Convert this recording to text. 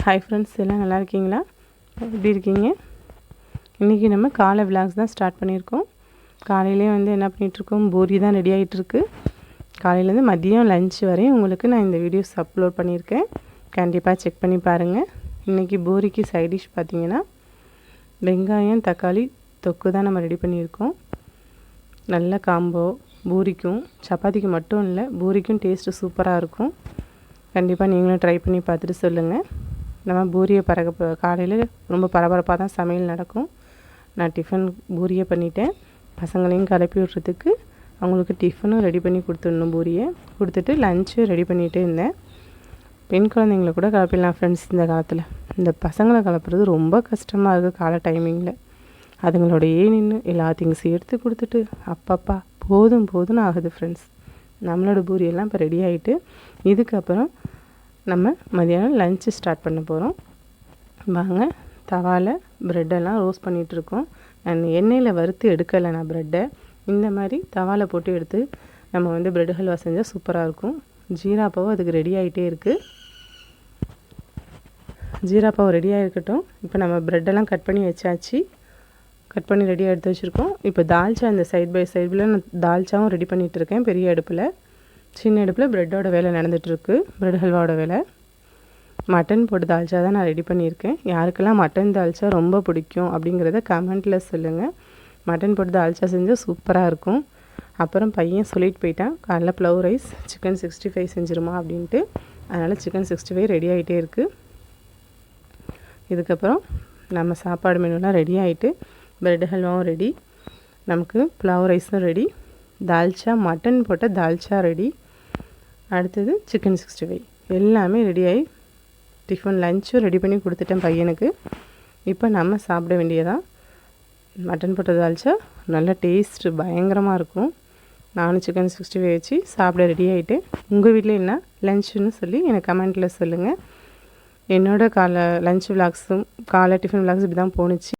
Hi friends, எல்லாம் நல்லா இருக்கீங்களா? எப்படி இருக்கீங்க? இன்றைக்கி நம்ம காலை விலாக்ஸ் தான் ஸ்டார்ட் பண்ணியிருக்கோம். காலையிலே என்ன பண்ணிகிட்ருக்கோம், பூரி தான் ரெடி ஆகிட்டுருக்கு. காலையிலேருந்து மதியம் லஞ்ச் வரையும் உங்களுக்கு நான் இந்த வீடியோஸ் அப்லோட் பண்ணியிருக்கேன். கண்டிப்பாக செக் பண்ணி பாருங்கள். இன்றைக்கி பூரிக்கு சைட் டிஷ் பார்த்திங்கன்னா வெங்காயம் தக்காளி தொக்கு தான் நம்ம ரெடி பண்ணியிருக்கோம். நல்ல காம்போ, பூரிக்கும் சப்பாத்திக்கு மட்டும் இல்லை, பூரிக்கும் டேஸ்ட்டு சூப்பராக இருக்கும். கண்டிப்பாக நீங்களும் ட்ரை பண்ணி பார்த்துட்டு சொல்லுங்கள். நம்ம பூரியை காலையில் ரொம்ப பரபரப்பாக தான் சமையல் நடக்கும். நான் டிஃபன் பூரியை பண்ணிட்டேன். பசங்களையும் கிளப்பி விட்றதுக்கு அவங்களுக்கு டிஃபனும் ரெடி பண்ணி கொடுத்துடணும். பூரியை கொடுத்துட்டு லஞ்சு ரெடி பண்ணிகிட்டே இருந்தேன். பெண் குழந்தைங்கள கூட கிளப்பிடலாம் ஃப்ரெண்ட்ஸ். இந்த காலத்தில் இந்த பசங்களை கிளப்புறது ரொம்ப கஷ்டமாக இருக்குது. காலை டைமிங்கில் அதுங்களோடையே நின்று எல்லா திங்ஸையும் எடுத்து கொடுத்துட்டு அப்பப்பா போதும்னு ஆகுது ஃப்ரெண்ட்ஸ். நம்மளோட பூரியெல்லாம் இப்போ ரெடி ஆகிட்டு இதுக்கப்புறம் நம்ம மதியானம் லஞ்சு ஸ்டார்ட் பண்ண போகிறோம். வாங்க, தவாவில் ப்ரெட்டெல்லாம் ரோஸ்ட் பண்ணிகிட்ருக்கோம். நான் எண்ணெயில் வறுத்து எடுக்கலை, நான் ப்ரெட்டை இந்த மாதிரி தவாவில் போட்டு எடுத்து நம்ம ப்ரெட் ஹல்வா செஞ்சால் சூப்பராக இருக்கும். ஜீராப்பாவும் அதுக்கு ரெடி ஆகிட்டே இருக்குது. ஜீராப்பாவும் ரெடியாக இருக்கட்டும். இப்போ நம்ம ப்ரெட்டெல்லாம் கட் பண்ணி வச்சாச்சு. கட் பண்ணி ரெடியாக எடுத்து வச்சுருக்கோம். இப்போ தால்ச்சா இந்த சைட் பை சைடில் நான் தால்ச்சாவும் ரெடி பண்ணிகிட்டு இருக்கேன். பெரிய அடுப்பில், சின்ன அடுப்பில் ப்ரெட்டோட வேலை நடந்துகிட்ருக்கு. ப்ரெட் ஹல்வாவோட வேலை. மட்டன் போட்டு தால்ச்சா தான் நான் ரெடி பண்ணியிருக்கேன். யாருக்கெல்லாம் மட்டன் தால்ச்சா ரொம்ப பிடிக்கும் அப்படிங்கிறத கமெண்ட்டில் சொல்லுங்கள். மட்டன் போட்டு தால்ச்சா செஞ்சால் சூப்பராக இருக்கும். அப்புறம் பையன் சொல்லிட்டு போயிட்டான், காலைல ப்ளவு ரைஸ் சிக்கன் 65 செஞ்சிருமா அப்படின்ட்டு. அதனால் சிக்கன் 65 ரெடி ஆகிட்டே இருக்குது. இதுக்கப்புறம் நம்ம சாப்பாடு மெனுலாம் ரெடி ஆகிட்டு ப்ரெட் ஹல்வாவும் ரெடி, நமக்கு ப்ளவு ரைஸும் ரெடி, தால்ச்சா மட்டன் போட்ட தால்ச்சா ரெடி, அடுத்தது சிக்கன் 65 எல்லாமே ரெடியாகி டிஃபன் லஞ்சும் ரெடி பண்ணி கொடுத்துட்டேன் பையனுக்கு. இப்போ நம்ம சாப்பிட வேண்டியதான். மட்டன் போட்ட தால்ச்சா நல்ல டேஸ்ட்டு பயங்கரமாக இருக்கும். நானும் சிக்கன் 65 வச்சு சாப்பிட ரெடி ஆகிட்டேன். உங்கள் வீட்டில் என்ன லஞ்சுன்னு சொல்லி எனக்கு கமெண்ட்டில் சொல்லுங்கள். என்னோடய காலை லஞ்ச் விலாக்ஸும் காலை டிஃபன் விலாக்ஸ் இப்படி தான் போணுச்சு.